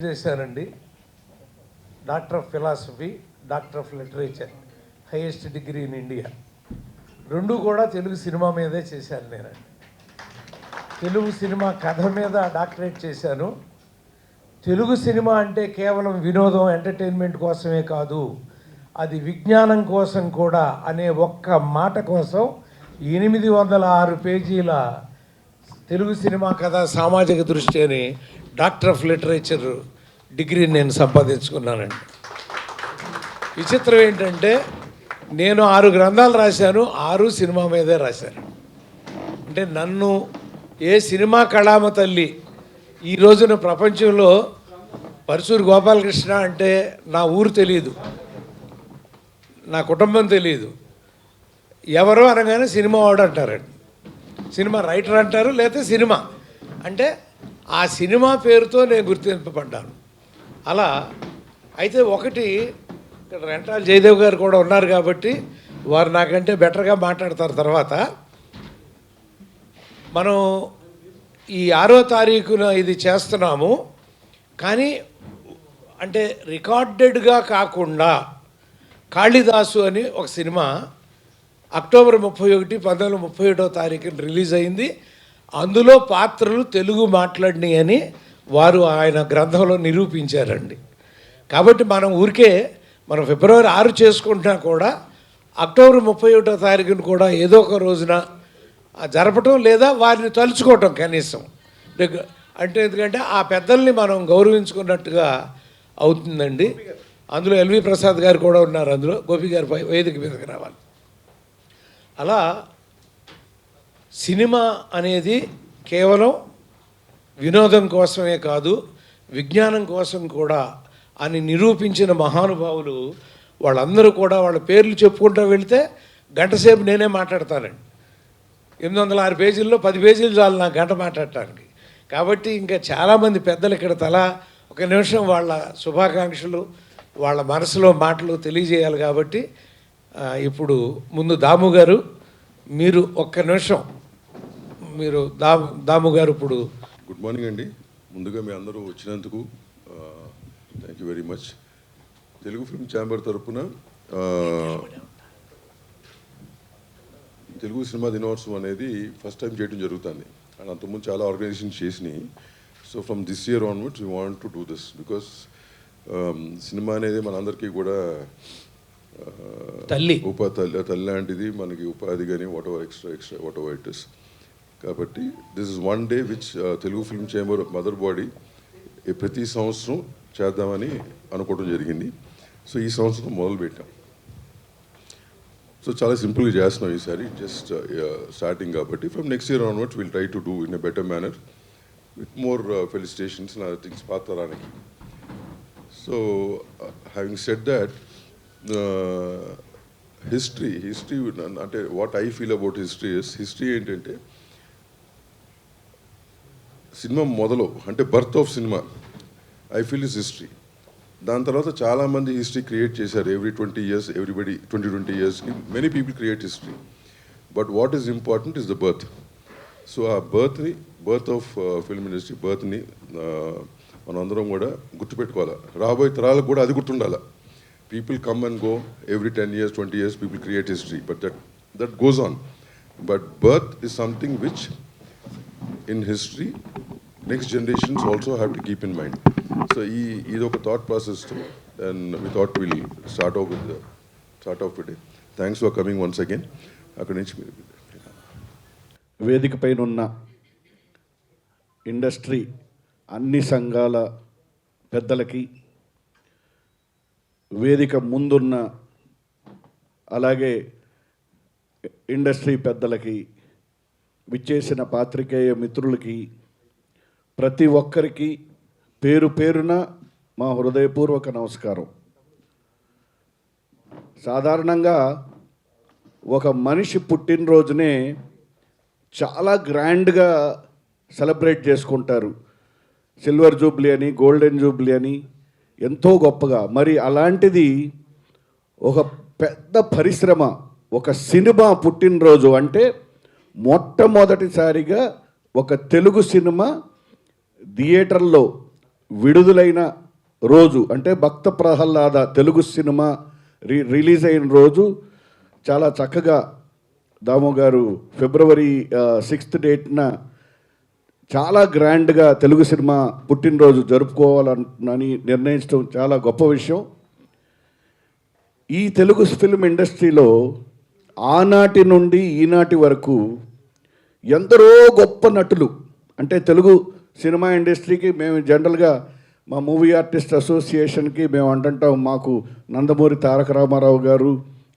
చేశానండి. Doctor of philosophy, doctor of literature, highest degree in India. రెండు కూడా Telugu cinema మీదే చేశాను నేనండి. తెలుగు సినిమా కథ మీద డాక్టరేట్ చేశాను. తెలుగు సినిమా అంటే కేవలం వినోదం, ఎంటర్టైన్మెంట్ కోసమే కాదు, అది విజ్ఞానం కోసం కూడా అనే ఒక్క మాట కోసం 806 పేజీల తెలుగు సినిమా కథ సామాజిక దృష్టి అని డాక్టర్ ఆఫ్ లిటరేచర్ డిగ్రీని నేను సంపాదించుకున్నానండి. విచిత్రం ఏంటంటే నేను 6 గ్రంథాలు రాశాను, 6 సినిమా మీదే రాశాను. అంటే నన్ను ఏ సినిమా కళామ తల్లి ఈ రోజున ప్రపంచంలో పరశూరు గోపాలకృష్ణ అంటే నా ఊరు తెలియదు, నా కుటుంబం తెలియదు, ఎవరో అనగానే సినిమా వాడు అంటారండి, సినిమా రైటర్ అంటారు, లేకపోతే సినిమా అంటే ఆ సినిమా పేరుతో నేను గుర్తింపబడ్డాను. అలా అయితే ఒకటి ఇక్కడ రెంటాల జయదేవ్ గారు కూడా ఉన్నారు కాబట్టి వారు నాకంటే బెటర్గా మాట్లాడతారు. తర్వాత మనం ఈ 6వ తారీఖున ఇది చేస్తున్నాము, కానీ అంటే రికార్డెడ్గా కాకుండా కాళిదాసు అని ఒక సినిమా అక్టోబర్ 31, 1931వ తారీఖున రిలీజ్ అయింది. అందులో పాత్రలు తెలుగు మాట్లాడినాయి అని వారు ఆయన గ్రంథంలో నిరూపించారండి. కాబట్టి మనం ఊరికే మనం ఫిబ్రవరి 6 చేసుకుంటున్నా కూడా అక్టోబర్ 31వ తారీఖున కూడా ఏదో ఒక రోజున జరపటం లేదా వారిని తలుచుకోవటం కనీసం అంటే, ఎందుకంటే ఆ పెద్దల్ని మనం గౌరవించుకున్నట్టుగా అవుతుందండి. అందులో ఎల్వి ప్రసాద్ గారు కూడా ఉన్నారు, అందులో గోపి గారు వేదిక మీదకి రావాలి. అలా సినిమా అనేది కేవలం వినోదం కోసమే కాదు, విజ్ఞానం కోసం కూడా అని నిరూపించిన మహానుభావులు వాళ్ళందరూ కూడా వాళ్ళ పేర్లు చెప్పుకుంటూ వెళితే గంట సేపు నేనే మాట్లాడతానండి. 806 పేజీల్లో 10 పేజీలు చాలు నాకు గంట మాట్లాడటానికి. కాబట్టి ఇంకా చాలామంది పెద్దలు ఇక్కడ తలా ఒక నిమిషం వాళ్ళ శుభాకాంక్షలు, వాళ్ళ మనసులో మాటలు తెలియజేయాలి. కాబట్టి ఇప్పుడు ముందు దాము గారు, మీరు ఒక్క నిమిషం మీరు దాము గారు ఇప్పుడు. గుడ్ మార్నింగ్ అండి. ముందుగా మీ అందరూ వచ్చినందుకు thank you very much. Telugu film chamber తరఫున తెలుగు సినిమా దినోత్సవం అనేది ఫస్ట్ టైం చేయడం జరుగుతుంది. అండ్ అంతకుముందు చాలా ఆర్గనైజేషన్స్ చేసినాయి. So from this year onwards we want to do this because cinema అనేది మనందరికీ కూడా తల్లి తల్లి లాంటిది, మనకి ఉపాధి కానీ whatever extra whatever it is. కాబట్టి this is one day which Telugu film chamber mother body ప్రతి సంవత్సరం చేద్దామని అనుకోవడం జరిగింది. సో ఈ సంవత్సరం మొదలుపెట్టాం. సో చాలా సింపుల్గా చేస్తున్నాం ఈసారి, జస్ట్ స్టార్టింగ్ కాబట్టి. From next year onwards will try to do in a better manner with more felicitations and other things పాతరానికి. So having said that, history అంటే what I feel about history ఏంటంటే cinema మొదలు అంటే birth of cinema I feel is history. దాని తర్వాత చాలామంది history create చేశారు. Every 20 years everybody 20 yearsకి many people create history. But what is important is the birth. So ఆ బర్త్ ఆఫ్ ఫిల్మ్ ఇండస్ట్రీ బర్త్ని మనందరం కూడా గుర్తుపెట్టుకోవాలి. రాబోయే తరాలకు కూడా అది గుర్తుండాలి. People come and go every 10 years, 20 years, people create history, but that goes on. But birth is something which in history, next generations also have to keep in mind. So, this is a thought process too, and we thought we'll start off today. Thanks for coming once again. వేదిక పైన ఉన్న industry అన్ని సంఘాల పెద్దలకి, వేదిక ముందున్న అలాగే industry పెద్దలకి, విచ్చేసిన పాత్రికేయ మిత్రులకి, ప్రతి ఒక్కరికి పేరు పేరున మా హృదయపూర్వక నమస్కారం. సాధారణంగా ఒక మనిషి పుట్టినరోజునే చాలా గ్రాండ్గా సెలబ్రేట్ చేసుకుంటారు. సిల్వర్ జూబ్లీ అని, గోల్డెన్ జూబ్లీ అని ఎంతో గొప్పగా. మరి అలాంటిది ఒక పెద్ద పరిశ్రమ, ఒక సినిమా పుట్టినరోజు అంటే మొట్టమొదటిసారిగా ఒక తెలుగు సినిమా థియేటర్లో విడుదలైన రోజు అంటే భక్త ప్రహ్లాద తెలుగు సినిమా రిలీజ్ అయిన రోజు చాలా చక్కగా దాము గారు ఫిబ్రవరి 6th డేట్న చాలా గ్రాండ్గా తెలుగు సినిమా పుట్టినరోజు జరుపుకోవాలని నిర్ణయించడం చాలా గొప్ప విషయం. ఈ తెలుగు ఫిల్మ్ ఇండస్ట్రీలో ఆనాటి నుండి ఈనాటి వరకు ఎందరో గొప్ప నటులు, అంటే తెలుగు సినిమా ఇండస్ట్రీకి మేము జనరల్గా మా మూవీ ఆర్టిస్ట్ అసోసియేషన్కి మేము అంటుంటాం, మాకు నందమూరి తారక రామారావు గారు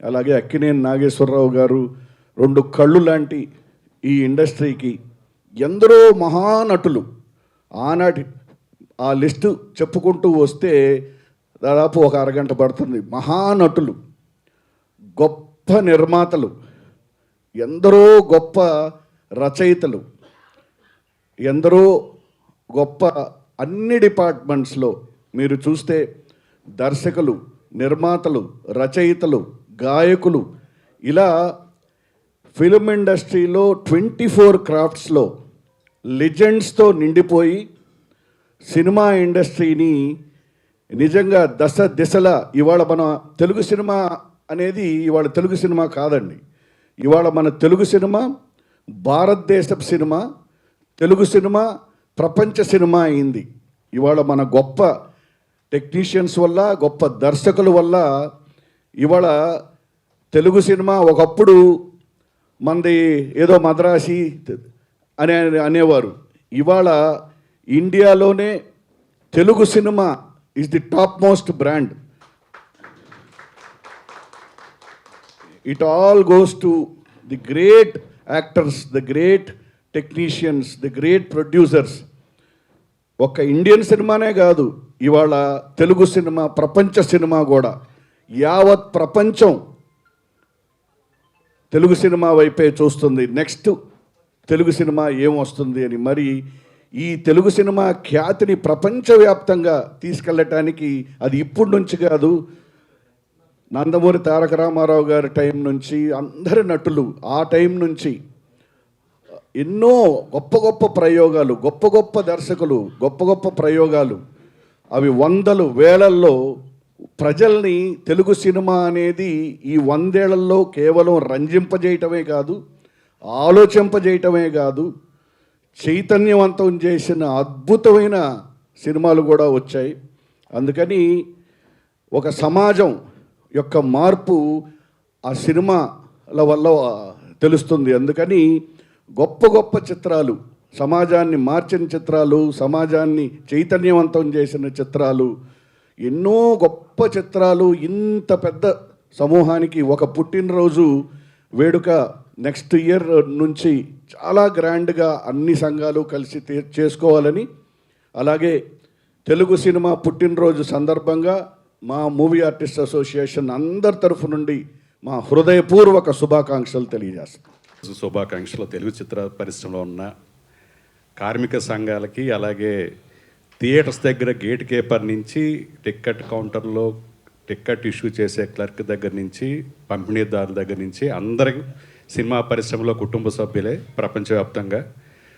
అలాగే అక్కినేని నాగేశ్వరరావు గారు 2 కళ్ళు లాంటి ఈ ఇండస్ట్రీకి ఎందరో మహానటులు. ఆనాటి ఆ లిస్టు చెప్పుకుంటూ వస్తే దాదాపు ఒక అరగంట పడుతుంది. మహానటులు, గొప్ప నిర్మాతలు, ఎందరో గొప్ప రచయితలు, ఎందరో గొప్ప అన్ని డిపార్ట్మెంట్స్లో మీరు చూస్తే దర్శకులు, నిర్మాతలు, రచయితలు, గాయకులు, ఇలా ఫిల్మ్ ఇండస్ట్రీలో 24 క్రాఫ్ట్స్లో లెజెండ్స్తో నిండిపోయి సినిమా ఇండస్ట్రీని నిజంగా దశ దిశల ఇవాళ మన తెలుగు సినిమా అనేది ఇవాళ తెలుగు సినిమా కాదండి. ఇవాళ మన తెలుగు సినిమా భారతదేశపు సినిమా, తెలుగు సినిమా ప్రపంచ సినిమా అయింది. ఇవాళ మన గొప్ప టెక్నీషియన్స్ వల్ల, గొప్ప దర్శకుల వల్ల ఇవాళ తెలుగు సినిమా ఒకప్పుడు మనది ఏదో మద్రాసి అనేవారు. ఇవాళ ఇండియాలోనే Telugu cinema is the top most brand. It all goes to the great actors, the great technicians, the great producers. ఒక్క ఇండియన్ సినిమానే కాదు, ఇవాళ తెలుగు సినిమా ప్రపంచ సినిమా కూడా, యావత్ ప్రపంచం తెలుగు సినిమా వైపే చూస్తుంది. నెక్స్ట్ తెలుగు సినిమా ఏమొస్తుంది అని. మరి ఈ తెలుగు సినిమా ఖ్యాతిని ప్రపంచవ్యాప్తంగా తీసుకెళ్ళటానికి అది ఇప్పటి నుంచి కాదు, నందమూరి తారక రామారావు గారి టైం నుంచి అందరి నటులు ఆ టైం నుంచి ఎన్నో గొప్ప గొప్ప ప్రయోగాలు, గొప్ప గొప్ప దర్శకులు, గొప్ప గొప్ప ప్రయోగాలు, అవి వందలు వేలల్లో ప్రజల్ని తెలుగు సినిమా అనేది ఈ 100 ఏళ్లలో కేవలం రంజింపజేయటమే కాదు, ఆలోచింపజేయటమే కాదు, చైతన్యవంతం చేసిన అద్భుతమైన సినిమాలు కూడా వచ్చాయి. అందుకని ఒక సమాజం యొక్క మార్పు ఆ సినిమాల వల్ల తెలుస్తుంది. అందుకని గొప్ప గొప్ప చిత్రాలు, సమాజాన్ని మార్చిన చిత్రాలు, సమాజాన్ని చైతన్యవంతం చేసిన చిత్రాలు, ఎన్నో గొప్ప చిత్రాలు. ఇంత పెద్ద సమూహానికి ఒక పుట్టినరోజు వేడుక నెక్స్ట్ ఇయర్ నుంచి చాలా గ్రాండ్గా అన్ని సంఘాలు కలిసి చేసుకోవాలని, అలాగే తెలుగు సినిమా పుట్టినరోజు సందర్భంగా మా మూవీ ఆర్టిస్ట్ అసోసియేషన్ అందరి తరఫు నుండి మా హృదయపూర్వక శుభాకాంక్షలు తెలియజేస్తాం. శుభాకాంక్షలు తెలుగు చిత్ర పరిశ్రమలో ఉన్న కార్మిక సంఘాలకి, అలాగే థియేటర్స్ దగ్గర గేట్ కీపర్ నుంచి టికెట్ కౌంటర్లో టికెట్ ఇష్యూ చేసే క్లర్క్ దగ్గర నుంచి పంపిణీదారుల దగ్గర నుంచి అందరికీ సినిమా పరిశ్రమలో కుటుంబ సభ్యులే ప్రపంచవ్యాప్తంగా.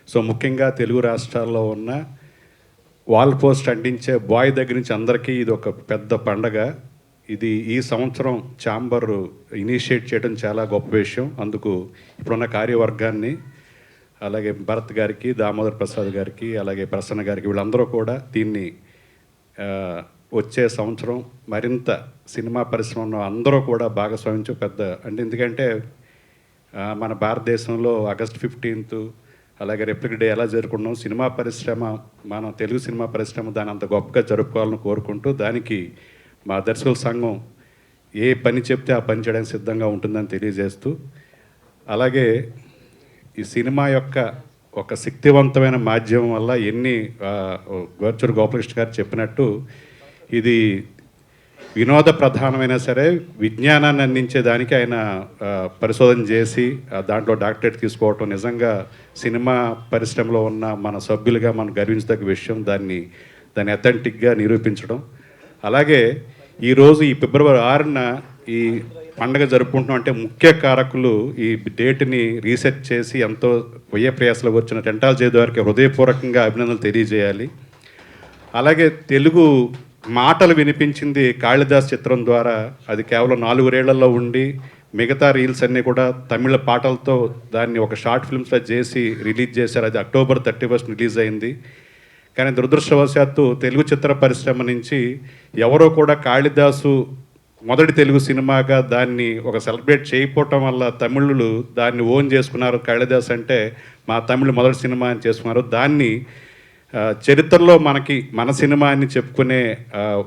సో ముఖ్యంగా తెలుగు రాష్ట్రాల్లో ఉన్న వాల్ పోస్ట్ అంటించే బాయ్ దగ్గర నుంచి అందరికీ ఇది ఒక పెద్ద పండగ. ఇది ఈ సంవత్సరం ఛాంబర్ ఇనిషియేట్ చేయడం చాలా గొప్ప విషయం. అందుకు ఇప్పుడున్న కార్యవర్గాన్ని, అలాగే భరత్ గారికి, దామోదర్ ప్రసాద్ గారికి, అలాగే ప్రసన్న గారికి, వీళ్ళందరూ కూడా దీన్ని వచ్చే సంవత్సరం మరింత సినిమా పరిశ్రమలో అందరూ కూడా భాగస్వామించు పెద్ద అంటే, ఎందుకంటే మన భారతదేశంలో ఆగస్ట్ 15th అలాగే రిపబ్లిక్ డే ఎలా జరుపుకున్నాం, సినిమా పరిశ్రమ, మన తెలుగు సినిమా పరిశ్రమ దాన్ని అంత గొప్పగా జరుపుకోవాలని కోరుకుంటూ, దానికి మా దర్శకుల సంఘం ఏ పని చెప్తే ఆ పని చేయడానికి సిద్ధంగా ఉంటుందని తెలియజేస్తూ, అలాగే ఈ సినిమా యొక్క ఒక శక్తివంతమైన మాధ్యమం వల్ల ఎన్ని గోర్చూరు గోపాలకృష్ణ గారు చెప్పినట్టు ఇది వినోద ప్రధానమైనా సరే విజ్ఞానాన్ని అందించేదానికి ఆయన పరిశోధన చేసి దాంట్లో డాక్టరేట్ తీసుకోవటం నిజంగా సినిమా పరిశ్రమలో ఉన్న మన సభ్యులుగా మనం గర్వించదగ్గ విషయం. దాన్ని అథెంటిక్గా నిరూపించడం. అలాగే ఈరోజు ఈ ఫిబ్రవరి 6న ఈ పండగ జరుపుకుంటున్నాం అంటే ముఖ్య కారకులు ఈ డేట్ని రీసెర్చ్ చేసి ఎంతో వ్యయ ప్రయాసలు వచ్చిన టెంటాల్ జయదేవ్ గారికి హృదయపూర్వకంగా అభినందనలు తెలియజేయాలి. అలాగే తెలుగు మాటలు వినిపించింది కాళిదాస్ చిత్రం ద్వారా. అది కేవలం 4 రేళ్లలో ఉండి మిగతా రీల్స్ అన్నీ కూడా తమిళ పాటలతో దాన్ని ఒక షార్ట్ ఫిల్మ్స్లో చేసి రిలీజ్ చేశారు. అది October 31 రిలీజ్ అయింది. కానీ దురదృష్టవశాత్తు తెలుగు చిత్ర పరిశ్రమ నుంచి ఎవరో కూడా కాళిదాసు మొదటి తెలుగు సినిమాగా దాన్ని ఒక సెలబ్రేట్ చేయకపోవటం వల్ల తమిళులు దాన్ని ఓన్ చేసుకున్నారు. కాళిదాస్ అంటే మా తమిళ మొదటి సినిమా అని చేసుకున్నారు. దాన్ని చరిత్రలో మనకి మన సినిమా అని చెప్పుకునే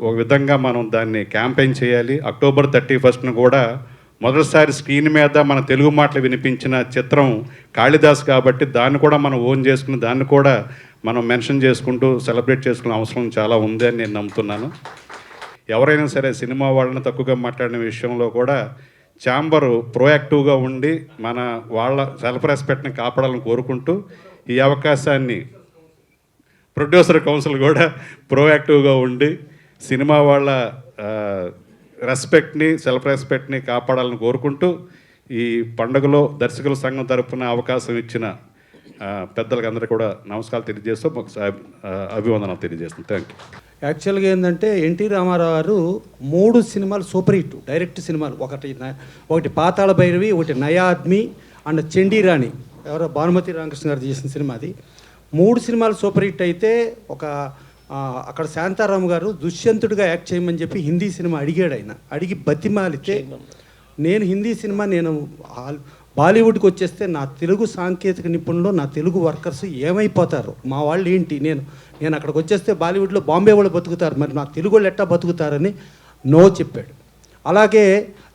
ఒక విధంగా మనం దాన్ని క్యాంపెయిన్ చేయాలి. October 31 కూడా మొదటిసారి స్క్రీన్ మీద మన తెలుగు మాటలు వినిపించిన చిత్రం కాళిదాస్ కాబట్టి దాన్ని కూడా మనం ఓన్ చేసుకుని దాన్ని కూడా మనం మెన్షన్ చేసుకుంటూ సెలబ్రేట్ చేసుకునే అవసరం చాలా ఉంది అని నేను నమ్ముతున్నాను. ఎవరైనా సరే సినిమా వాళ్ళని తక్కువగా మాట్లాడిన విషయంలో కూడా ఛాంబరు ప్రోయాక్టివ్గా ఉండి మన వాళ్ళ సెల్ఫ్ రెస్పెక్ట్ని కాపాడాలని కోరుకుంటూ ఈ అవకాశాన్ని ప్రొడ్యూసర్ కౌన్సిల్ కూడా ప్రోయాక్టివ్గా ఉండి సినిమా వాళ్ళ రెస్పెక్ట్ని సెల్ఫ్ రెస్పెక్ట్ని కాపాడాలని కోరుకుంటూ ఈ పండుగలో దర్శకుల సంఘం తరపున అవకాశం ఇచ్చిన పెద్దలకు అందరికీ కూడా నమస్కారాలు తెలియజేస్తూ అభివందనాలు తెలియజేస్తాను. Thank you. యాక్చువల్గా ఏంటంటే ఎన్టీ రామారావు గారు 3 సినిమాలు సూపర్ హిట్ డైరెక్ట్ సినిమాలు. ఒకటి పాతాళ భైరవి, ఒకటి నయా ఆద్మీ అండ్ చండీరాణి, ఎవరో భానుమతి రామకృష్ణ గారు చేసిన సినిమా. అది 3 సినిమాలు సూపర్ హిట్ అయితే అక్కడ శాంతారాం గారు దుష్యంతుడిగా యాక్ట్ చేయమని చెప్పి హిందీ సినిమా అడిగాడు. ఆయన అడిగి బతిమాలితే నేను హిందీ సినిమా నేను బాలీవుడ్కి వచ్చేస్తే నా తెలుగు సాంకేతిక నిపుణులు నా తెలుగు వర్కర్స్ ఏమైపోతారు, మా వాళ్ళు ఏంటి, నేను అక్కడికి వచ్చేస్తే బాలీవుడ్లో బాంబే వాళ్ళు బతుకుతారు, మరి నా తెలుగు వాళ్ళు ఎట్టా బతుకుతారని నో చెప్పాడు. అలాగే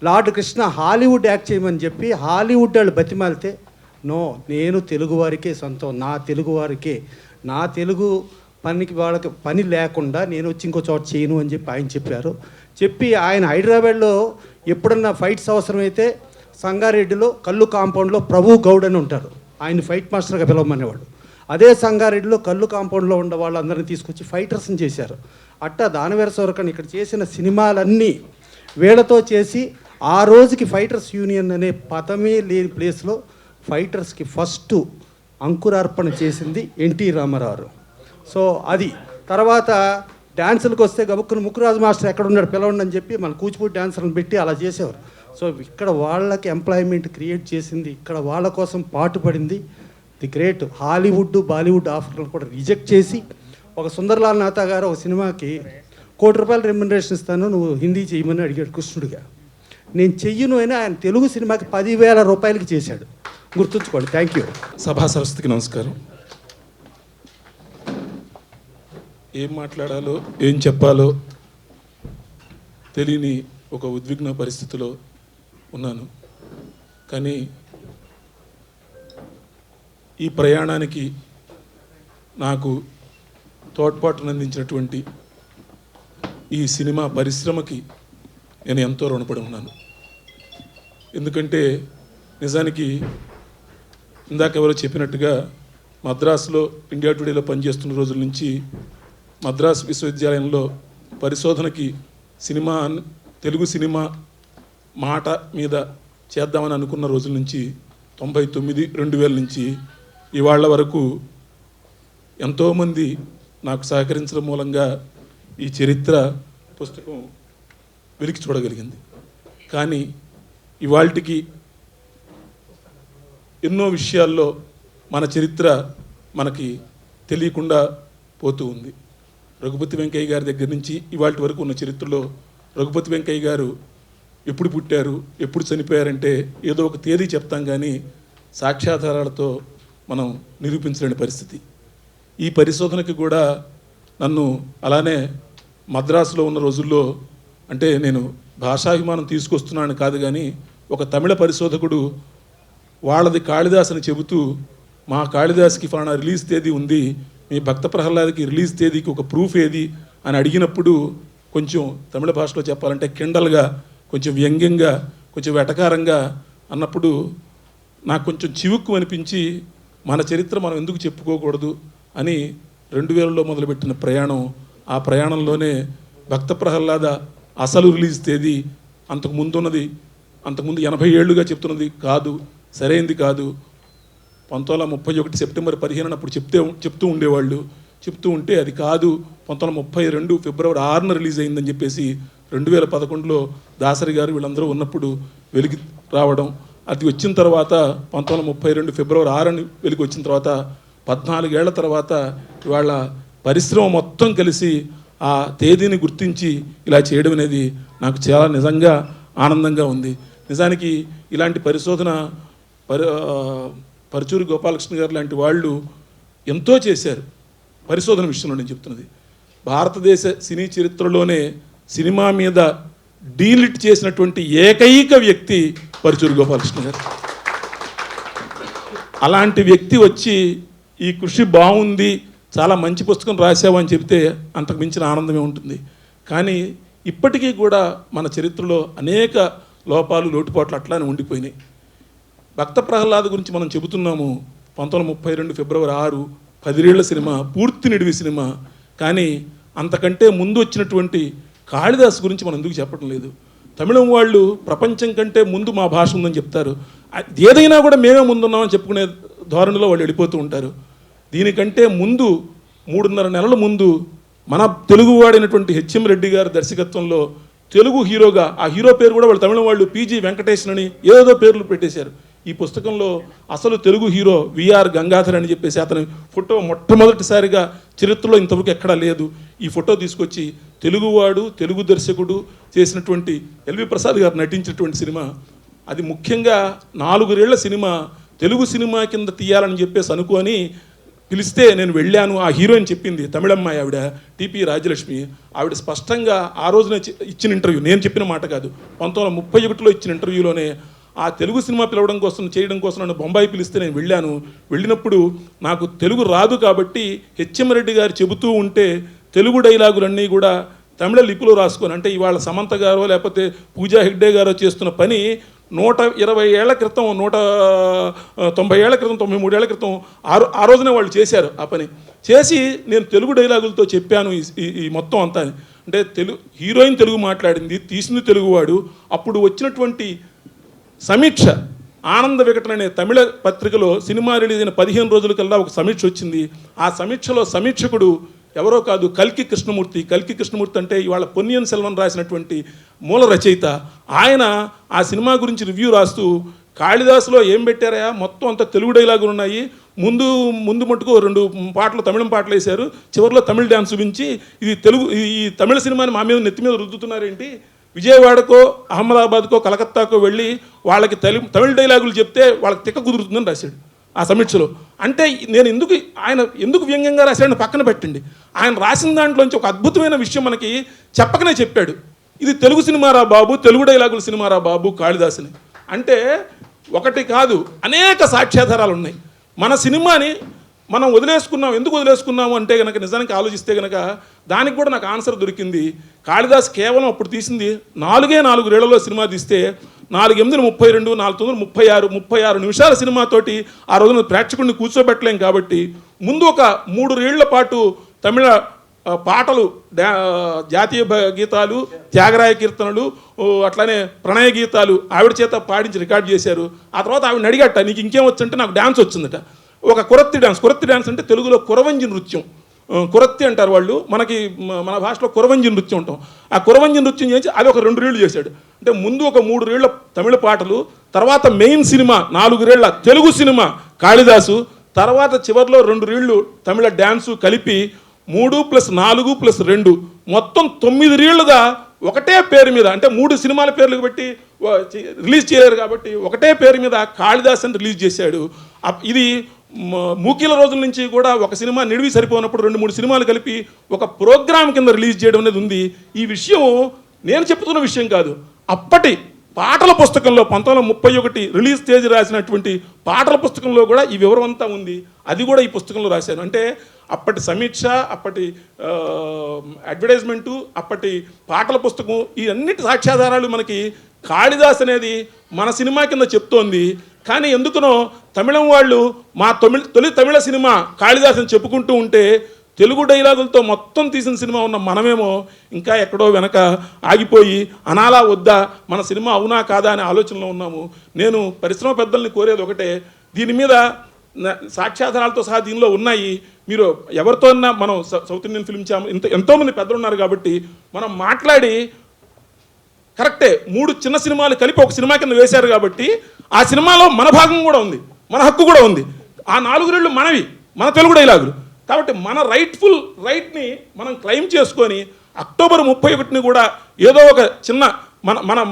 లార్డ్ కృష్ణ హాలీవుడ్ యాక్ట్ చేయమని చెప్పి హాలీవుడ్ వాళ్ళు బతిమాలితే నో, నేను తెలుగు వారికే సొంతం, నా తెలుగు వారికే, నా తెలుగు పనికి వాళ్ళకి పని లేకుండా నేను వచ్చి ఇంకో చోట చేయను అని చెప్పి ఆయన చెప్పి ఆయన హైదరాబాద్లో ఎప్పుడన్నా ఫైట్స్ అవసరమైతే సంగారెడ్డిలో కల్లు కాంపౌండ్లో ప్రభు గౌడ్ అని ఉంటారు, ఆయన ఫైట్ మాస్టర్గా పిలవమనేవాడు. అదే సంగారెడ్డిలో కల్లు కాంపౌండ్లో ఉన్న వాళ్ళందరినీ తీసుకొచ్చి ఫైటర్స్ని చేశారు. అట్టా దానవీర సూరకర్ణ ఇక్కడ చేసిన సినిమాలన్నీ వీళ్ళతో చేసి ఆ రోజుకి ఫైటర్స్ యూనియన్ అనే పదమే లేని ప్లేస్లో ఫైటర్స్కి ఫస్ట్ అంకురార్పణ చేసింది ఎన్టీ రామారావు. సో అది తర్వాత డ్యాన్సులకు వస్తే గబుక్కున ముక్కురాజు మాస్టర్ ఎక్కడ ఉన్నాడు పిలవండి అని చెప్పి మన కూచిపూడి డ్యాన్సర్లను పెట్టి అలా చేసేవారు. సో ఇక్కడ వాళ్ళకి ఎంప్లాయ్మెంట్ క్రియేట్ చేసింది, ఇక్కడ వాళ్ళ కోసం పాటుపడింది ది గ్రేట్. హాలీవుడ్ బాలీవుడ్ ఆఫర్లను కూడా రిజెక్ట్ చేసి ఒక సుందర్లాల్ నాథా గారు ఒక సినిమాకి ₹1 కోటి రెమ్యునరేషన్ ఇస్తాను, నువ్వు హిందీ చేయమని అడిగాడు కృష్ణుడిగా. నేను చెయ్యను అని ఆయన తెలుగు సినిమాకి ₹10,000 చేశాడు. గుర్తుంచుకోండి. Thank you. సభా సరస్వతికి నమస్కారం. ఏం మాట్లాడాలో ఏం చెప్పాలో తెలియని ఒక ఉద్విగ్న పరిస్థితిలో ఉన్నాను. కానీ ఈ ప్రయాణానికి నాకు తోడ్పాటునందించినటువంటి ఈ సినిమా పరిశ్రమకి నేను ఎంతో రుణపడి ఉన్నాను. ఎందుకంటే నిజానికి ఇందాక ఎవరో చెప్పినట్టుగా మద్రాసులో ఇండియా టుడేలో పనిచేస్తున్న రోజుల నుంచి మద్రాసు విశ్వవిద్యాలయంలో పరిశోధనకి తెలుగు సినిమా మాట మీద చేద్దామని అనుకున్న రోజుల నుంచి 99, 2000 నుంచి ఇవాళ వరకు ఎంతోమంది నాకు సహకరించడం మూలంగా ఈ చరిత్ర పుస్తకం వెలికి చూడగలిగింది. కానీ ఇవాళకి ఎన్నో విషయాల్లో మన చరిత్ర మనకి తెలియకుండా పోతూ ఉంది. రఘుపతి వెంకయ్య గారి దగ్గర నుంచి ఇవాళ వరకు ఉన్న చరిత్రలో రఘుపతి వెంకయ్య గారు ఎప్పుడు పుట్టారు, ఎప్పుడు చనిపోయారంటే ఏదో ఒక తేదీ చెప్తాం, కానీ సాక్ష్యాధారాలతో మనం నిరూపించలేని పరిస్థితి. ఈ పరిశోధనకి కూడా నన్ను అలానే మద్రాసులో ఉన్న రోజుల్లో, అంటే నేను భాషాభిమానం తీసుకొస్తున్నాను కాదు, కానీ ఒక తమిళ పరిశోధకుడు వాళ్ళది కాళిదాస్ అని చెబుతూ మా కాళిదాస్కి ఫలానా రిలీజ్ తేదీ ఉంది, మీ భక్త ప్రహ్లాద్కి రిలీజ్ తేదీకి ఒక ప్రూఫ్ ఏది అని అడిగినప్పుడు కొంచెం తమిళ భాషలో చెప్పాలంటే కిండల్గా, కొంచెం వ్యంగ్యంగా, కొంచెం వెటకారంగా అన్నప్పుడు నాకు కొంచెం చివుక్కు అనిపించి మన చరిత్ర మనం ఎందుకు చెప్పుకోకూడదు అని 2000లో మొదలుపెట్టిన ప్రయాణం. ఆ ప్రయాణంలోనే భక్త ప్రహ్లాద అసలు రిలీజ్ తేదీ అంతకుముందు 80 ఏళ్ళుగా చెప్తున్నది కాదు, సరైంది కాదు. 1931 సెప్టెంబర్ 15 అప్పుడు చెప్తూ ఉండేవాళ్ళు. చెప్తూ ఉంటే అది కాదు 1932 ఫిబ్రవరి 6న రిలీజ్ అయిందని చెప్పేసి 2011లో దాసరి గారు వీళ్ళందరూ ఉన్నప్పుడు వెలికి రావడం, అది వచ్చిన తర్వాత 1932 ఫిబ్రవరి 6 వెలికి వచ్చిన తర్వాత 14 ఏళ్ల తర్వాత ఇవాళ పరిశ్రమ మొత్తం కలిసి ఆ తేదీని గుర్తించి ఇలా చేయడం అనేది నాకు చాలా నిజంగా ఆనందంగా ఉంది. నిజానికి ఇలాంటి పరిశోధన పరుచూరి గోపాలకృష్ణ గారు లాంటి వాళ్ళు ఎంతో చేశారు పరిశోధన విషయంలో. నేను చెప్తున్నది భారతదేశ సినీ చరిత్రలోనే సినిమా మీద డీలిట్ చేసినటువంటి ఏకైక వ్యక్తి పరుచూరి గోపాలకృష్ణ గారు. అలాంటి వ్యక్తి వచ్చి ఈ కృషి బాగుంది, చాలా మంచి పుస్తకం రాసావు అని చెప్తే అంతకు మించిన ఆనందమే ఉంటుంది. కానీ ఇప్పటికీ కూడా మన చరిత్రలో అనేక లోపాలు లోటుపాట్లు అట్లానే ఉండిపోయినాయి. భక్త ప్రహ్లాద గురించి మనం చెబుతున్నాము. 1932 ఫిబ్రవరి 6 10 ఏళ్ల సినిమా, పూర్తి నిడివి సినిమా. కానీ అంతకంటే ముందు వచ్చినటువంటి కాళిదాసు గురించి మనం ఎందుకు చెప్పడం లేదు? తమిళం వాళ్ళు ప్రపంచం కంటే ముందు మా భాష ఉందని చెప్తారు. ఏదైనా కూడా మేమే ముందున్నామని చెప్పుకునే ధోరణిలో వాళ్ళు వెళ్ళిపోతూ ఉంటారు. దీనికంటే ముందు 3.5 నెలల ముందు మన తెలుగువాడైనటువంటి హెచ్ఎం రెడ్డి గారి దర్శకత్వంలో తెలుగు హీరోగా, ఆ హీరో పేరు కూడా వాళ్ళు తమిళం వాళ్ళు పీజీ వెంకటేశన్ అని ఏదో పేర్లు పెట్టేశారు. ఈ పుస్తకంలో అసలు తెలుగు హీరో విఆర్ గంగాధర్ అని చెప్పేసి అతని ఫోటో మొట్టమొదటిసారిగా చరిత్రలో ఇంతవరకు ఎక్కడా లేదు. ఈ ఫోటో తీసుకొచ్చి తెలుగువాడు, తెలుగు దర్శకుడు చేసినటువంటి ఎల్వి ప్రసాద్ గారు నటించినటువంటి సినిమా. అది ముఖ్యంగా 4 ఏళ్ల సినిమా, తెలుగు సినిమా కింద తీయాలని చెప్పేసి అనుకొని పిలిస్తే నేను వెళ్ళాను. ఆ హీరోయిన్ చెప్పింది, తమిళమ్మాయి ఆవిడ, టిపి రాజలక్ష్మి. ఆవిడ స్పష్టంగా ఆ రోజున ఇచ్చిన ఇంటర్వ్యూ, నేను చెప్పిన మాట కాదు, 1931లో ఇచ్చిన ఇంటర్వ్యూలోనే ఆ తెలుగు సినిమా పిలవడం కోసం, చేయడం కోసం నన్ను బొంబాయి పిలిస్తే నేను వెళ్ళాను. వెళ్ళినప్పుడు నాకు తెలుగు రాదు కాబట్టి హెచ్ఎం రెడ్డి గారు చెబుతూ ఉంటే తెలుగు డైలాగులన్నీ కూడా తమిళ లిపిలో రాసుకొని, అంటే ఇవాళ సమంత గారో లేకపోతే పూజా హెగ్డే గారో చేస్తున్న పని 120 ఏళ్ల క్రితం, 190 ఏళ్ల క్రితం, 93 ఏళ్ల క్రితం ఆ రోజునే వాళ్ళు చేశారు. ఆ పని చేసి నేను తెలుగు డైలాగులతో చెప్పాను ఈ మొత్తం అంతా. అంటే హీరోయిన్ తెలుగు మాట్లాడింది, తీసింది తెలుగువాడు. అప్పుడు వచ్చినటువంటి సమీక్ష, ఆనంద వికటన అనే తమిళ పత్రికలో సినిమా రిలీజ్ అయిన 15 రోజుల కల్లా ఒక సమీక్ష వచ్చింది. ఆ సమీక్షలో సమీక్షకుడు ఎవరో కాదు, కల్కి కృష్ణమూర్తి. కల్కి కృష్ణమూర్తి అంటే ఇవాళ పొన్నియిన్ సెల్వన్ రాసినటువంటి మూల రచయిత. ఆయన ఆ సినిమా గురించి రివ్యూ రాస్తూ, కాళిదాసులో ఏం పెట్టారా, మొత్తం అంతా తెలుగు డైలాగులు ఉన్నాయి, ముందు మట్టుకు 2 పాటలు తమిళం పాటలు వేశారు, చివరిలో తమిళ డ్యాన్స్ చూపించి ఈ తమిళ సినిమాని మా మీద నెత్తి మీద రుద్దుతున్నారేంటి, విజయవాడకో అహ్మదాబాద్కో కలకత్తాకో వెళ్ళి వాళ్ళకి తమిళ డైలాగులు చెప్తే వాళ్ళకి తిక్క కుదురుతుందని రాశాడు ఆ సమీక్షలో. అంటే నేను ఆయన ఎందుకు వ్యంగ్యంగా రాశాడని పక్కన పెట్టండి, ఆయన రాసిన దాంట్లోంచి ఒక అద్భుతమైన విషయం మనకి చెప్పకనే చెప్పాడు. ఇది తెలుగు సినిమారా బాబు, తెలుగు డైలాగుల సినిమారా బాబు కాళిదాసుని. అంటే ఒకటి కాదు, అనేక సాక్ష్యాధారాలు ఉన్నాయి. మన సినిమాని మనం వదిలేసుకున్నాం. ఎందుకు వదిలేసుకున్నాము అంటే కనుక, నిజానికి ఆలోచిస్తే కనుక దానికి కూడా నాకు ఆన్సర్ దొరికింది. కాళిదాస్ కేవలం అప్పుడు తీసింది 4 ఏళ్లలో సినిమా తీస్తే 4/8 32, 4/9 36 నిమిషాల సినిమాతోటి ఆ రోజున ప్రేక్షకుడిని కూర్చోబెట్టలేం. కాబట్టి ముందు ఒక 3 ఏళ్ల పాటు తమిళ పాటలు, జాతీయ గీతాలు, త్యాగరాయ కీర్తనలు, అట్లానే ప్రణయ గీతాలు ఆవిడ చేత పాడించి రికార్డ్ చేశారు. ఆ తర్వాత ఆవిడని అడిగట, నీకు ఇంకేం వచ్చంటే నాకు డ్యాన్స్ వచ్చిందట. ఒక కురత్తి డ్యాన్స్ అంటే తెలుగులో కురవంజి నృత్యం, కురత్తి అంటారు వాళ్ళు, మన భాషలో కురవంజి నృత్యం ఉంటాం. ఆ కురవంజి నృత్యం చేసి అది ఒక 2 ఏళ్ళు చేశాడు. అంటే ముందు ఒక 3 ఏళ్ల తమిళ పాటలు, తర్వాత మెయిన్ సినిమా 4 ఏళ్ల తెలుగు సినిమా కాళిదాసు, తర్వాత చివరిలో 2 ఏళ్ళు తమిళ డ్యాన్సు కలిపి 3 + 4 + 2 మొత్తం 9 ఏళ్ళుగా ఒకటే పేరు మీద, అంటే 3 సినిమాల పేర్లు పెట్టి రిలీజ్ చేయలేరు కాబట్టి ఒకటే పేరు మీద కాళిదాస్ అని రిలీజ్ చేశాడు. ఇది మూకీల రోజుల నుంచి కూడా ఒక సినిమా నిడివి సరిపోనప్పుడు 2-3 సినిమాలు కలిపి ఒక ప్రోగ్రామ్ కింద రిలీజ్ చేయడం అనేది ఉంది. ఈ విషయం నేను చెప్తున్న విషయం కాదు, అప్పటి పాటల పుస్తకంలో 1931 రిలీజ్ తేదీ రాసినటువంటి పాటల పుస్తకంలో కూడా ఈ వివరం అంతా ఉంది. అది కూడా ఈ పుస్తకంలో రాశాను. అంటే అప్పటి సమీక్ష, అప్పటి అడ్వర్టైజ్మెంటు, అప్పటి పాటల పుస్తకం, ఈ అన్నిటి సాక్ష్యాధారాలు మనకి కాళిదాస్ అనేది మన సినిమా కింద చెప్తోంది. కానీ ఎందుకనో తమిళం వాళ్ళు మా తొలి తమిళ సినిమా కాళిదాస్ అని చెప్పుకుంటూ ఉంటే తెలుగు డైలాగులతో మొత్తం తీసిన సినిమా ఉన్న మనమేమో ఇంకా ఎక్కడో వెనక ఆగిపోయి అనాలా వద్దా, మన సినిమా అవునా కాదా అనే ఆలోచనలో ఉన్నాము. నేను పరిశ్రమ పెద్దల్ని కోరేది ఒకటే, దీని మీద సాక్ష్యాధారాలతో సహా దీనిలో ఉన్నాయి. మీరు ఎవరితో అన్నా మనం సౌత్ ఇండియన్ ఫిల్మ్ ఛాంబర్ ఎంతోమంది పెద్దలు ఉన్నారు కాబట్టి మనం మాట్లాడి కరెక్టే 3 చిన్న సినిమాలు కలిపి ఒక సినిమా కింద వేశారు కాబట్టి ఆ సినిమాలో మన భాగం కూడా ఉంది, మన హక్కు కూడా ఉంది. ఆ 4 రెళ్ళు మనవి, మన తెలుగు డైలాగులు కాబట్టి మన రైట్ని మనం క్లెయిమ్ చేసుకొని అక్టోబర్ 31ని కూడా ఏదో ఒక చిన్న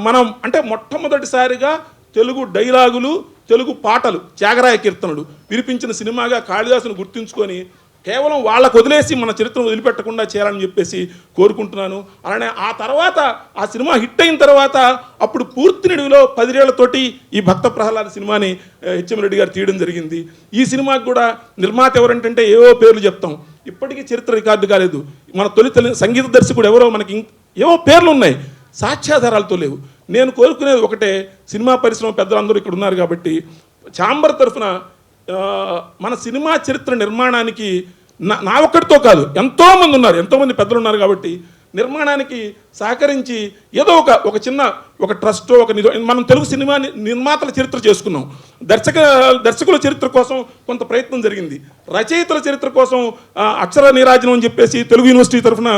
మనం అంటే మొట్టమొదటిసారిగా తెలుగు డైలాగులు, తెలుగు పాటలు, త్యాగరాయ కీర్తనలు వినిపించిన సినిమాగా కాళిదాసును గుర్తుంచుకొని కేవలం వాళ్ళకు వదిలేసి మన చరిత్రను వదిలిపెట్టకుండా చేయాలని చెప్పేసి కోరుకుంటున్నాను. అలానే ఆ తర్వాత ఆ సినిమా హిట్ అయిన తర్వాత అప్పుడు పూర్తి నిడివిలో 10 ఏళ్లతోటి ఈ భక్త ప్రహ్లాద సినిమాని హెచ్ఎం రెడ్డి గారు తీయడం జరిగింది. ఈ సినిమాకి కూడా నిర్మాత ఎవరంటే ఏవో పేర్లు చెప్తాం, ఇప్పటికీ చరిత్ర రికార్డు కాలేదు. మన తొలి సంగీత దర్శకుడు ఎవరో మనకి ఏవో పేర్లు ఉన్నాయి, సాక్ష్యాధారాలతో లేవు. నేను కోరుకునేది ఒకటే, సినిమా పరిశ్రమ పెద్దలందరూ ఇక్కడ ఉన్నారు కాబట్టి ఛాంబర్ తరఫున మన సినిమా చరిత్ర నిర్మాణానికి నా ఒక్కడితో కాదు, ఎంతోమంది ఉన్నారు, ఎంతోమంది పెద్దలు ఉన్నారు కాబట్టి నిర్మాణానికి సహకరించి ఏదో ఒక చిన్న ఒక ట్రస్టో మనం తెలుగు సినిమా నిర్మాతల చరిత్ర చేసుకున్నాం. దర్శకుల చరిత్ర కోసం కొంత ప్రయత్నం జరిగింది. రచయితల చరిత్ర కోసం అక్షర నీరాజనం అని చెప్పేసి తెలుగు యూనివర్సిటీ తరఫున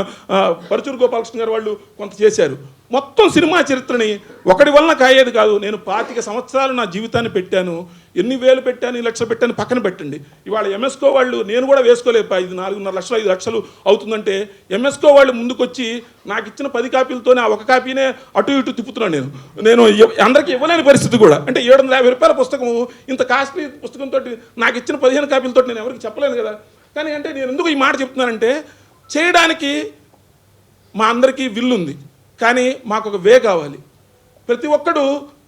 పరుచూరు గోపాలకృష్ణ గారు వాళ్ళు కొంత చేశారు. మొత్తం సినిమా చరిత్రని ఒకటి వలన కాయేది కాదు. నేను 25 సంవత్సరాలు నా జీవితాన్ని పెట్టాను, ఎన్ని వేలు పెట్టాను, 1 లక్షలు పెట్టాను పక్కన పెట్టండి. ఇవాళ ఎంఎస్కో వాళ్ళు, నేను కూడా వేసుకోలేపా, ఇది 4.5 లక్షలు 5 లక్షలు అవుతుందంటే ఎంఎస్కో వాళ్ళు ముందుకొచ్చి నాకు ఇచ్చిన 10 కాపీలతోనే ఆ ఒక కాపీనే అటు ఇటు తిప్పుతున్నాను. నేను అందరికీ ఇవ్వలేని పరిస్థితి కూడా, అంటే 750 రూపాయల పుస్తకము, ఇంత కాస్ట్లీ పుస్తకంతో నాకు ఇచ్చిన 15 కాపీలతో నేను ఎవరికి చెప్పలేను కదా. కానీ అంటే నేను ఎందుకు ఈ మాట చెప్తున్నానంటే, చేయడానికి మా అందరికీ విల్లు ఉంది, కానీ మాకు ఒక వే కావాలి. ప్రతి ఒక్కడు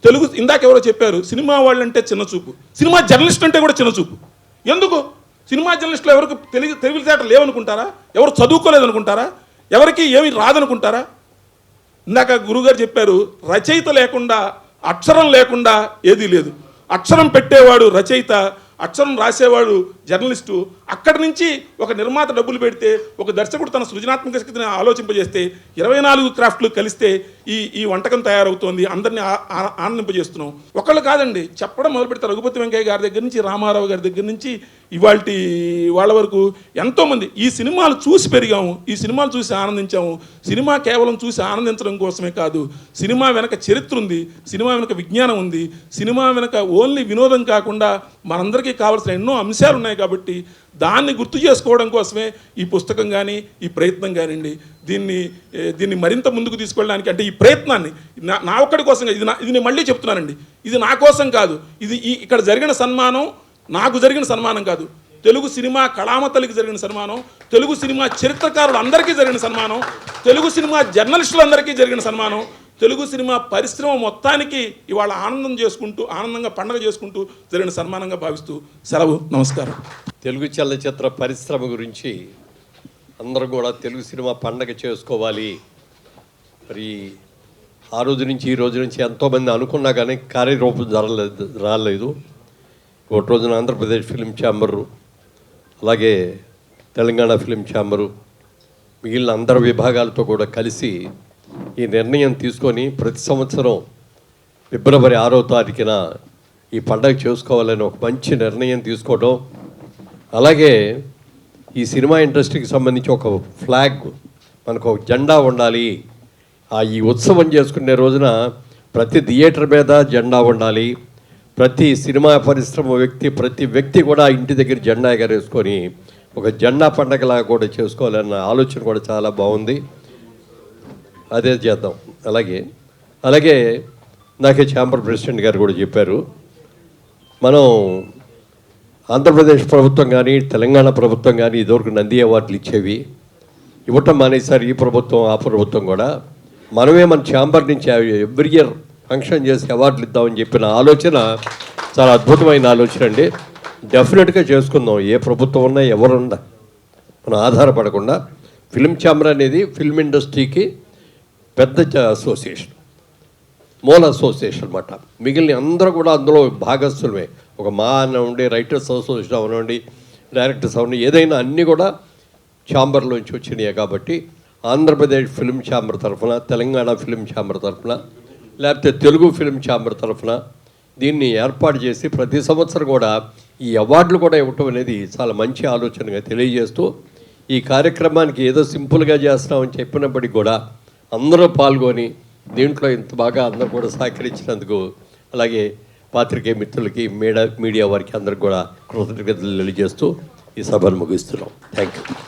తెలుగు, ఇందాక ఎవరో చెప్పారు సినిమా వాళ్ళంటే చిన్నచూపు, సినిమా జర్నలిస్ట్ అంటే కూడా చిన్నచూపు. ఎందుకు? సినిమా జర్నలిస్టులు ఎవరికి తెలివితేటలు లేవనుకుంటారా? ఎవరు చదువుకోలేదనుకుంటారా? ఎవరికి ఏమి రాదనుకుంటారా? ఇందాక గురుగారు చెప్పారు, రచయిత లేకుండా, అక్షరం లేకుండా ఏదీ లేదు. అక్షరం పెట్టేవాడు రచయిత, అక్షరం రాసేవాడు జర్నలిస్టు. అక్కడి నుంచి ఒక నిర్మాత డబ్బులు పెడితే, ఒక దర్శకుడు తన సృజనాత్మక శక్తిని ఆలోచింపజేస్తే 24 క్రాఫ్ట్లు కలిస్తే ఈ వంటకం తయారవుతోంది. అందరినీ ఆనందింపజేస్తున్నాం. ఒకళ్ళు కాదండి, చెప్పడం మొదలు పెడితే రఘుపతి వెంకయ్య గారి దగ్గర నుంచి, రామారావు గారి దగ్గర నుంచి ఇవాల్టి వాళ్ళ వరకు ఎంతోమంది ఈ సినిమాలు చూసి పెరిగాము, ఈ సినిమాలు చూసి ఆనందించాము. సినిమా కేవలం చూసి ఆనందించడం కోసమే కాదు, సినిమా వెనక చరిత్ర ఉంది, సినిమా వెనక విజ్ఞానం ఉంది, సినిమా వెనక ఓన్లీ వినోదం కాకుండా మనందరికీ కావాల్సిన ఎన్నో అంశాలు ఉన్నాయి. కాబట్టి దాన్ని గుర్తు చేసుకోవడం కోసమే ఈ పుస్తకం కానీ, ఈ ప్రయత్నం కానివ్వండి. దీన్ని మరింత ముందుకు తీసుకెళ్ళడానికి, అంటే ఈ ప్రయత్నాన్ని నా ఒక్కడి కోసం, ఇది నేను మళ్ళీ చెప్తున్నానండి, ఇది నా కోసం కాదు, ఇది ఇక్కడ జరిగిన సన్మానం నాకు జరిగిన సన్మానం కాదు, తెలుగు సినిమా కళామతలికి జరిగిన సన్మానం, తెలుగు సినిమా చరిత్రకారులు అందరికీ జరిగిన సన్మానం, తెలుగు సినిమా జర్నలిస్టులందరికీ జరిగిన సన్మానం, తెలుగు సినిమా పరిశ్రమ మొత్తానికి ఇవాళ ఆనందంగా పండగ చేసుకుంటూ జరిగిన సన్మానంగా భావిస్తూ సెలవు. నమస్కారం. తెలుగు చలనచిత్ర పరిశ్రమ గురించి అందరూ కూడా తెలుగు సినిమా పండగ చేసుకోవాలి. మరి ఆ రోజు నుంచి ఈ రోజు నుంచి ఎంతోమంది అనుకున్నా కానీ కార్యరూపం రాలేదు. ఒకటి రోజున ఆంధ్రప్రదేశ్ ఫిలిం ఛాంబరు, అలాగే తెలంగాణ ఫిలిం ఛాంబరు, మిగిలిన అందరి విభాగాలతో కూడా కలిసి ఈ నిర్ణయం తీసుకొని ప్రతి సంవత్సరం ఫిబ్రవరి 6వ తారీఖున ఈ పండగ చేసుకోవాలని ఒక మంచి నిర్ణయం తీసుకోవడం, అలాగే ఈ సినిమా ఇండస్ట్రీకి సంబంధించి ఒక ఫ్లాగ్, మనకు ఒక జెండా ఉండాలి. ఈ ఉత్సవం చేసుకునే రోజున ప్రతి థియేటర్ మీద జెండా ఉండాలి. ప్రతి సినిమా పరిశ్రమ ప్రతి వ్యక్తి కూడా ఇంటి దగ్గర జెండా ఎగరేసుకొని ఒక జెండా పండగలాగా కూడా చేసుకోవాలన్న ఆలోచన కూడా చాలా బాగుంది. అదే చేద్దాం. అలాగే నాకే ఛాంబర్ ప్రెసిడెంట్ గారు కూడా చెప్పారు, మనం ఆంధ్రప్రదేశ్ ప్రభుత్వం కానీ తెలంగాణ ప్రభుత్వం కానీ ఇదివరకు నంది అవార్డులు ఇచ్చేవి, ఇవ్వటం మానేసారు. ఈ ప్రభుత్వం ఆ ప్రభుత్వం కూడా మనమే మన ఛాంబర్ నుంచి ఎవ్రీ ఇయర్ ఫంక్షన్ చేసి అవార్డులు ఇద్దామని చెప్పిన ఆలోచన చాలా అద్భుతమైన ఆలోచన అండి. డెఫినెట్గా చేసుకుందాం. ఏ ప్రభుత్వం ఉన్నా ఎవరున్నా మనం ఆధారపడకుండా. ఫిల్మ్ ఛాంబర్ అనేది ఫిల్మ్ ఇండస్ట్రీకి పెద్ద అసోసియేషన్, మూల అసోసియేషన్ అన్నమాట. మిగిలిన అందరూ కూడా అందులో భాగస్థులమే. ఒక అవనండి, రైటర్స్ అసోసియేషన్ అవనండి, డైరెక్టర్స్ అవనండి, ఏదైనా అన్నీ కూడా ఛాంబర్లోంచి వచ్చినాయి. కాబట్టి ఆంధ్రప్రదేశ్ ఫిల్మ్ ఛాంబర్ తరఫున, తెలంగాణ ఫిల్మ్ ఛాంబర్ తరఫున, లేకపోతే తెలుగు ఫిల్మ్ ఛాంబర్ తరఫున దీన్ని ఏర్పాటు చేసి ప్రతి సంవత్సరం కూడా ఈ అవార్డులు కూడా ఇవ్వటం అనేది చాలా మంచి ఆలోచనగా తెలియజేస్తూ ఈ కార్యక్రమానికి ఏదో సింపుల్గా చేస్తామని చెప్పినప్పటికీ కూడా అందరూ పాల్గొని దీంట్లో ఇంత బాగా అందరూ కూడా సహకరించినందుకు, అలాగే పాత్రికేయ మిత్రులకి, మీడియా వారికి అందరికి కూడా కృతజ్ఞతలు తెలియజేస్తూ ఈ సభను ముగిస్తున్నాం. Thank you.